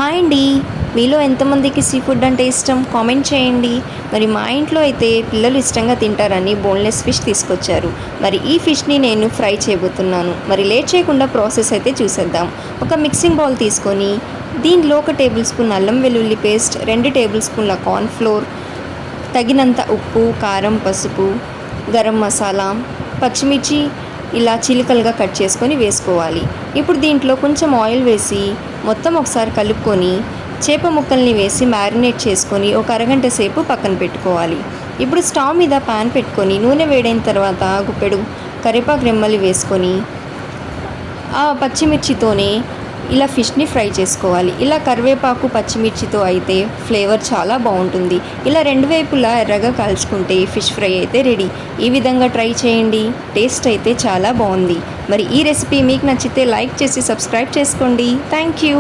Hi అండి. మీలో ఎంతమందికి సీ ఫుడ్ అంటే ఇష్టం కామెంట్ చేయండి. మరి మా ఇంట్లో అయితే పిల్లలు ఇష్టంగా తింటారని బోన్లెస్ ఫిష్ తీసుకొచ్చారు. మరి ఈ ఫిష్ని నేను ఫ్రై చేయబోతున్నాను. మరి లేట్ చేయకుండా ప్రాసెస్ అయితే చూసేద్దాం. ఒక మిక్సింగ్ బౌల్ తీసుకొని దీనిలో 1 టేబుల్ స్పూన్ అల్లం వెల్లుల్లి పేస్ట్, 2 టేబుల్ స్పూన్ల కార్న్ఫ్లోర్, తగినంత ఉప్పు, కారం, పసుపు, గరం మసాలా, పచ్చిమిర్చి ఇలా చిలుకలుగా కట్ చేసుకొని వేసుకోవాలి. ఇప్పుడు దీంట్లో కొంచెం ఆయిల్ వేసి మొత్తం ఒకసారి కలుపుకొని చేప ముక్కల్ని వేసి మ్యారినేట్ చేసుకొని ఒక అరగంట సేపు పక్కన పెట్టుకోవాలి. ఇప్పుడు స్టవ్ మీద పాన్ పెట్టుకొని నూనె వేడైన తర్వాత గుప్పెడు కరివేపాకు రెమ్మలు వేసుకొని ఆ పచ్చిమిర్చితోనే ఇలా ఫిష్ని ఫ్రై చేసుకోవాలి. ఇలా కరివేపాకు పచ్చిమిర్చితో అయితే ఫ్లేవర్ చాలా బాగుంటుంది. ఇలా 2 వైపులా ఎర్రగా కాల్చుకుంటే ఫిష్ ఫ్రై అయితే రెడీ. ఈ విధంగా ట్రై చేయండి, టేస్ట్ అయితే చాలా బాగుంది. మరి ఈ రెసిపీ మీకు నచ్చితే లైక్ చేసి సబ్స్క్రైబ్ చేసుకోండి. Thank you.